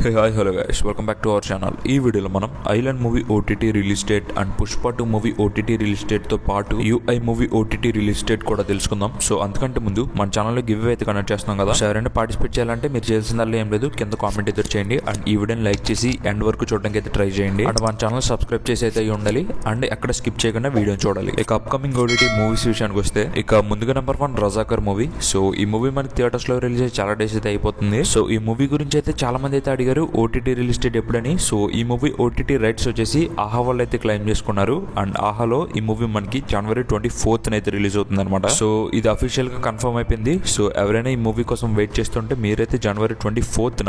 Hey hi hello guys, welcome back to our channel. ఈ వీడియోలో మనం island movie OTT release date and Pushpa 2 movie OTT release డేట్తో పాటు UI movie OTT release date కూడా తెలుసుకుందాం. So అంతకంటే ముందు మన ఛానల్లో గివ్ అవే అయితే కనెక్ట్ చేస్తున్నాం కదా. సో ఎవరైనా పార్టిసిపేట్ చేయాలంటే మీరు చేయాల్సిందల్లా ఏం లేదు, కింద కామెంట్ అయితే చేయండి అండ్ ఈ వీడియోని లైక్ చేసి ఎండ్ వరకు చూడడానికి అయితే ట్రై చేయండి. అండ్ మన ఛానల్ సబ్స్క్రైబ్ చేసి అయితే ఉండాలి అండ్ ఎక్కడ స్కిప్ చేయకుండా వీడియోని చూడాలి. ఇక అప్కమింగ్ ఓటీటీ మూవీస్ విషయానికి వస్తే ఇక ముందుగా నెంబర్ 1 రజాకర్ మూవీ. సో ఈ మూవీ మనకి థియేటర్స్ లో రిలీజ్ అయ్యి చాలా డేస్ అయితే అయిపోతుంది. సో ఈ మూవీ గురించి అయితే చాలా మంది అయితే అడిగారు ఓటీటీ రిలీజ్ డేట్ ఎప్పుడని. సో ఈ మూవీ ఓటీటీ రైట్స్ వచ్చేసి ఆహా వాళ్ళు అయితే క్లెయిమ్ చేసుకున్నారు అండ్ ఆహాలో ఈ మూవీ మనకి జనవరి 24th అయితే రిలీజ్ అవుతుంది అనమాట. సో ఇది అఫీషియల్ గా కన్ఫర్మ్ అయిపోయింది. సో ఎవరైనా ఈ మూవీ కోసం వెయిట్ చేస్తుంటే మీరైతే జనవరి 24th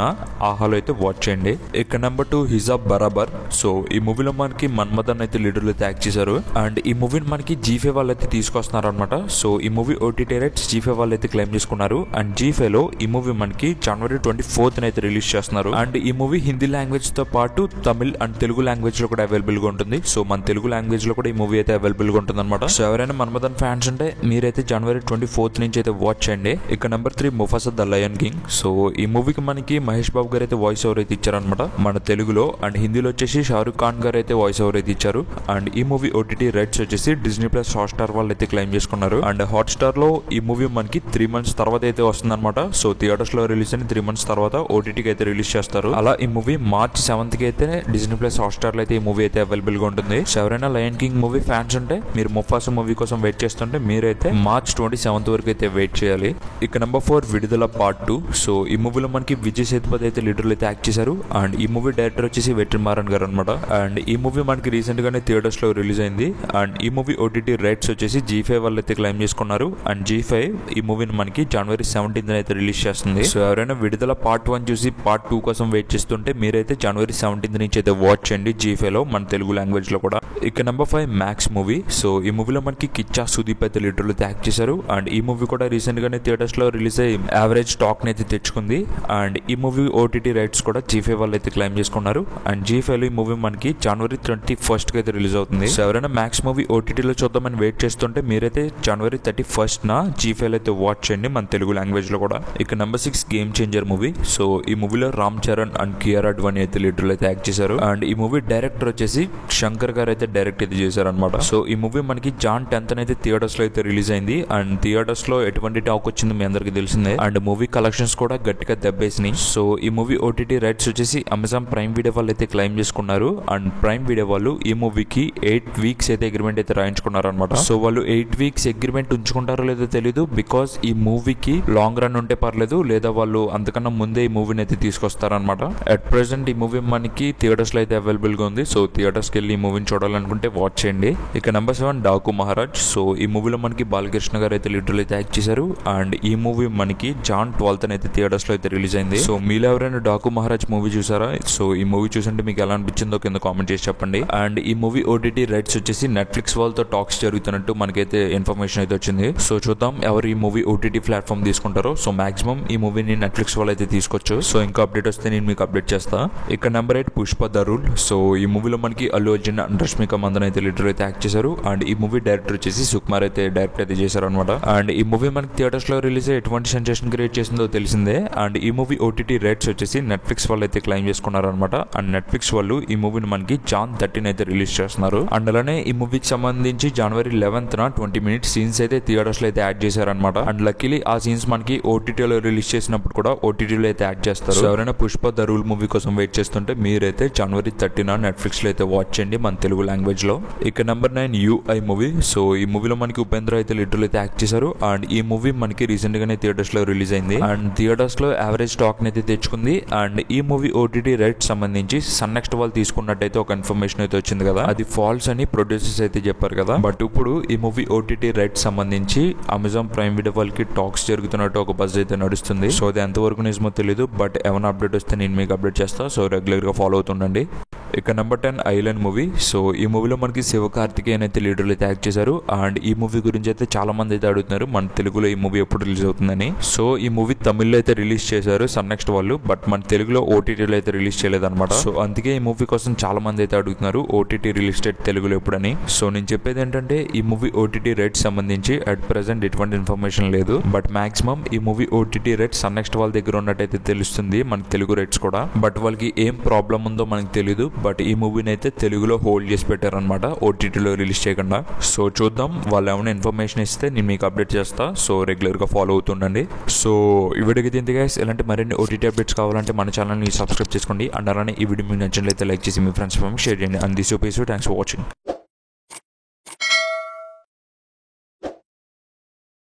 ఆహాలో అయితే వాచ్ చేయండి. ఇక నెంబర్ 2 హిజాబ్ బరాబర్. సో ఈ మూవీలో మనకి మన్మథన్ అయితే లీడర్లు అయితే యాక్ట్ చేశారు అండ్ ఈ మూవీని మనకి జీఫే వాళ్ళు అయితే తీసుకొస్తున్నారు అనమాట. సో ఈ మూవీ ఓటీటీ రైట్స్ జీఫే వాళ్ళు అయితే క్లెయిమ్ చేసుకున్నారు అండ్ జీఫే లో ఈ మూవీ మనకి జనవరి 24th అయితే రిలీజ్ చేస్తున్నారు. అండ్ ఈ మూవీ హిందీ లాంగ్వేజ్ తో పాటు తమిళ్ అండ్ తెలుగు లాంగ్వేజ్ లో కూడా అవైలబుల్ గా ఉంటుంది. సో మన తెలుగు లాంగ్వేజ్ లో కూడా ఈ మూవీ అయితే అవైలబుల్ గా ఉంటుంది అనమాట. సో ఎవరైనా మన్మథన్ ఫ్యాన్స్ ఉంటే మీరైతే జనవరి 24th నుంచి అయితే వాచ్ చేయండి. ఇక number 3 Mufasa the lion king. So ఈ మూవీకి మనకి మహేష్ బాబు గారు అయితే వాయిస్ ఓవర్ అయితే ఇచ్చారనమాట మన తెలుగులో అండ్ హిందీలో వచ్చేసి షారుఖ్ ఖాన్ గారు అయితే వాయిస్ ఓవర్ అయితే ఇచ్చారు. అండ్ ఈ మూవీ ఓటీటీ రైట్స్ వచ్చేసి డిజ్నీ ప్లస్ హాట్స్టార్ వాళ్ళు అయితే క్లెయిమ్ చేసుకున్నారు అండ్ హాట్స్టార్ లో ఈ మూవీ మనకి 3 months తర్వాత అయితే వస్తుంది అనమాట. సో థియేటర్స్ లో రిలీజ్ అయిన 3 months తర్వాత ఓటీటీకి అయితే రిలీజ్ చేస్తారు. అలా ఈ మూవీ మార్చ్ 7th కి అయితే డిజ్నీ ప్లస్ హాట్స్టార్ లో అయితే ఈ మూవీ అయితే అవైలబుల్ గా ఉంటుంది. సో ఎవరైనా లయన్ కింగ్ మూవీ ఫ్యాన్స్ ఉంటే మీరు ముఫాసా మూవీ కోసం వెయిట్ చేస్తుంటే మీరైతే మార్చ్ 27th వరకు అయితే వెయిట్ చేయాలి. ఇక నెంబర్ 4 విడుదల పార్ట్ 2. సో ఈ మూవీలో మనకి విజయ్ సేతుపతి అయితే లీడర్లు అయితే యాక్ట్ చేశారు అండ్ ఈ మూవీ డైరెక్టర్ వచ్చేసి వెట్రిమారన్ గారు అనమాట. అండ్ ఈ మూవీ మనకి రీసెంట్ గానే థియేటర్స్ లో రిలీజ్ అయింది అండ్ ఈ మూవీ ఓటీటీ రైట్స్ వచ్చేసి G5 వాళ్ళు అయితే క్లెయిమ్ చేసుకున్నారు అండ్ G5 ఈ మూవీని మనకి జనవరి 17th అయితే రిలీజ్ చేస్తుంది. సో ఎవరైనా విడుదల పార్ట్ 1 చూసి పార్ట్ 2 కోసం వెయిట్ చేస్తుంటే మీరైతే జనవరి 17th నుంచి అయితే వాచ్ చేయండి G5 లో మన తెలుగు లాంగ్వేజ్ లో కూడా. ఇక నెంబర్ 5 మ్యాక్స్ మూవీ. సో ఈ మూవీలో మనకి కిచ్చా సుదీప్ అయితే లీడర్లు యాక్ట్ చేశారు అండ్ ఈ మూవీ కూడా రీసెంట్ గానే థియేటర్స్ లో రిలీజ్ అయ్యి యావరేజ్ టాక్ అయితే తెచ్చుకుంది అండ్ ఈ మూవీ ఓటీటీ రైట్స్ కూడా G5 వాళ్ళు అయితే క్లెయిమ్ చేసుకున్నారు అండ్ G5 లో ఈ మూవీ మనకి జనవరి 21st కి అయితే రిలీజ్ అవుతుంది. సో ఎవరైనా మ్యాక్స్ మూవీ ఓటీటీలో చూద్దామని వెయిట్ చేస్తుంటే మీరైతే జనవరి 31st G5 లో అయితే వాచ్ చేయండి మన తెలుగు లాంగ్వేజ్ లో కూడా. ఇక number 6 game changer movie. So ఈ మూవీలో రామ్ చరణ్ అండ్ కియారా అడ్వాణి అయితే లీడర్లు అయితే యాక్ట్ చేశారు అండ్ ఈ మూవీ డైరెక్టర్ వచ్చేసి శంకర్ గారు అయితే డైరెక్ట్ అయితే చేశారు అనమాట. సో ఈ మూవీ మనకి జాన్ 10th అయితే థియేటర్స్ లో అయితే రిలీజ్ అయింది అండ్ థియేటర్స్ లో ఎటువంటి టాక్ వచ్చింది మీ అందరికి తెలిసిందే అండ్ మూవీ కలెక్షన్స్ కూడా గట్టిగా దెబ్బేసినాయి. సో ఈ మూవీ ఓటీటీ రైట్స్ వచ్చేసి అమెజాన్ ప్రైమ్ వీడియో వాళ్ళు అయితే క్లెయిమ్ చేసుకున్నారు అండ్ ప్రైమ్ వీడియో వాళ్ళు ఈ మూవీకి 8 weeks అయితే అగ్రిమెంట్ అయితే రాయించుకున్నారు అనమాట. సో వాళ్ళు 8 weeks అగ్రిమెంట్ ఉంచుకుంటారో లేదో తెలియదు, బికాస్ ఈ మూవీకి లాంగ్ రన్ ఉంటే పర్లేదు లేదా వాళ్ళు అంతకన్నా ముందే ఈ మూవీని అయితే తీసుకొస్తారనమాట. అట్ ప్రెసెంట్ ఈ మూవీ మనకి థియేటర్స్ లో అయితే అవైలబుల్ గా ఉంది. సో థియేటర్స్ కి వెళ్ళి ఈ మూవీని చూడాలనుకుంటే వాచ్ చేయండి. ఇక నెంబర్ 7 డాకు మహారాజ్. సో ఈ మూవీలో మనకి బాలకృష్ణ గారు అయితే లీడర్లు అయితే యాక్ట్ చేశారు అండ్ ఈ మూవీ మనకి జాన్ 12th అయితే థియేటర్స్ లో అయితే రిలీజ్ అయింది. సో మీలో ఎవరైనా డాకు మహారాజ్ మూవీ చూసారా? సో ఈ మూవీ చూసంటే మీకు ఎలా అనిపించిందో కింద కామెంట్ చేసి చెప్పండి. అండ్ ఈ మూవీ ఓటీటీ రైట్స్ వచ్చేసి నెట్ఫ్లిక్స్ వాళ్ళతో టాక్స్ జరుగుతున్నట్టు మనకైతే ఇన్ఫర్మేషన్ అయితే వచ్చింది. సో చూద్దాం ఎవరు ఈ మూవీ ఓటీటీ ప్లాట్ఫామ్ తీసుకుంటారో. సో మాక్సిమం ఈ మూవీని నెట్ఫ్లిక్స్ వాళ్ళు అయితే తీసుకోవచ్చు. సో ఇంకా అప్డేట్ వస్తే నేను మీకు అప్డేట్ చేస్తా. ఇక number 8 Pushpa the rule. So ఈ మూవీలో మనకి అల్లు అర్జున్ అండ్ రష్మిక మందన్ అయితే లీడర్ అయితే యాక్ట్ చేశారు అండ్ ఈ మూవీ డైరెక్టర్ వచ్చేసి సుకుమార్ అయితే డైరెక్ట్ అయితే చేశారు అనమాట. అండ్ ఈ మూవీ మనకి థియేటర్స్ లో రిలీజ్ అయ్యి ఎటువంటి సెన్సేషన్ క్రియేట్ చేసిందో తెలిసిందే అండ్ ఈ మూవీ ఓటీటీ రైట్స్ వచ్చేసి నెట్ఫ్లిక్స్ వాళ్ళు అయితే క్లెయిమ్ చేసుకున్నారు అనమాట. అండ్ నెట్ఫ్లిక్స్ వాళ్ళు ఈ మూవీని మనకి జాన్ 13 అయితే రిలీజ్ చేస్తున్నారు అండ్ అలానే ఈ మూవీకి సంబంధించి జనవరి 11th 20 minutes సీన్స్ అయితే థియేటర్స్ లో అయితే యాడ్ చేశారనమాట. అండ్ లక్కీలీ ఆ సీన్స్ మనకి ఓటీటీలో రిలీజ్ చేసినప్పుడు కూడా ఓటీటీలో అయితే యాడ్ చేస్తారు. సో ఎవరైనా పుష్ప ద రూల్ మూవీ కోసం వెయిట్ చేస్తుంటే మీరైతే జనవరి 13 నెట్ఫ్లిక్స్ లో అయితే వాచ్ చేయండి మన తెలుగు లాంగ్వేజ్ లో. ఇక నెంబర్ 9 యూఐ మూవీ. సో ఈ మూవీలో మనకి ఉపేంద్ర అయితే లీడర్లు అయితే యాక్ట్ చేశారు అండ్ ఈ మూవీ మనకి రీసెంట్ గానే థియేటర్స్ లో రిలీజ్ అయింది అండ్ థియేటర్స్ లో యావరేజ్ టాక్ అయితే తెచ్చుకుంది అండ్ ఈ మూవీ ఓటీటీ రైట్స్ సంబంధించి సన్ నెక్స్ట్ వాళ్ళు తీసుకున్నట్టయితే ఒక ఇన్ఫర్మేషన్ అయితే వచ్చింది కదా, అది ఫాల్స్ అని ప్రొడ్యూసర్స్ అయితే చెప్పారు కదా. బట్ ఇప్పుడు ఈ మూవీ ఓటీటీ రైట్స్ సంబంధించి అమెజాన్ ప్రైమ్ వీడియో వాళ్ళకి టాక్స్ జరుగుతున్నట్టు ఒక బజ్ అయితే నడుస్తుంది. సో అది ఎంతవరకు నిజమో తెలియదు, బట్ ఏమైనా అప్డేట్ వస్తే నేను మీకు అప్డేట్ చేస్తా. సో రెగ్యులర్ గా ఫాలో అవుతుండండి. ఇక నెంబర్ 10 ఐలాండ్ మూవీ. సో ఈ మూవీలో మనకి శివకార్తికేయన్ అయితే లీడర్లు అయితే యాక్ట్ చేశారు. అండ్ ఈ మూవీ గురించి అయితే చాలా మంది అయితే అడుగుతున్నారు మన తెలుగులో ఈ మూవీ ఎప్పుడు రిలీజ్ అవుతుందని. సో ఈ మూవీ తమిళ్లో అయితే రిలీజ్ చేశారు సన్ నెక్స్ట్ వాళ్ళు, బట్ మన తెలుగులో ఓటీటీలో అయితే రిలీజ్ చేయలేదన్నమాట. సో అందుకే ఈ మూవీ కోసం చాలా మంది అయితే అడుగుతున్నారు ఓటీటీ రిలీజ్ డేట్ తెలుగులో ఎప్పుడని. సో నేను చెప్పేది ఏంటంటే ఈ మూవీ ఓటీటీ రేట్స్ సంబంధించి అట్ ప్రెసెంట్ ఎటువంటి ఇన్ఫర్మేషన్ లేదు, బట్ మాక్సిమం ఈ movie OTT rates Sun NXT వాళ్ళ దగ్గర ఉన్నట్టయితే తెలుస్తుంది మన తెలుగు రేట్స్ కూడా. బట్ వాళ్ళకి ఏం ప్రాబ్లం ఉందో మనకు తెలియదు, బట్ ఈ మూవీని అయితే తెలుగులో హోల్డ్ చేసి పెట్టారనమాట ఓటీటీలో రిలీజ్ చేయకుండా. సో చూద్దాం వాళ్ళు ఏమైనా ఇన్ఫర్మేషన్ ఇస్తే నేను మీకు అప్డేట్ చేస్తా. సో రెగ్యులర్గా ఫాలో అవుతుండండి. సో ఈ వీడియోకి తింది గైస్, ఇలాంటి మరిన్ని ఓటీటీ అప్డేట్స్ కావాలంటే మన ఛానల్ని సబ్స్క్రైబ్ చేసుకోండి. అండ్ అలానే ఈ వీడియో మీకు నచ్చినట్లయితే లైక్ చేసి మీ ఫ్రెండ్స్ షేర్ చేయండి. And this thanks for watching.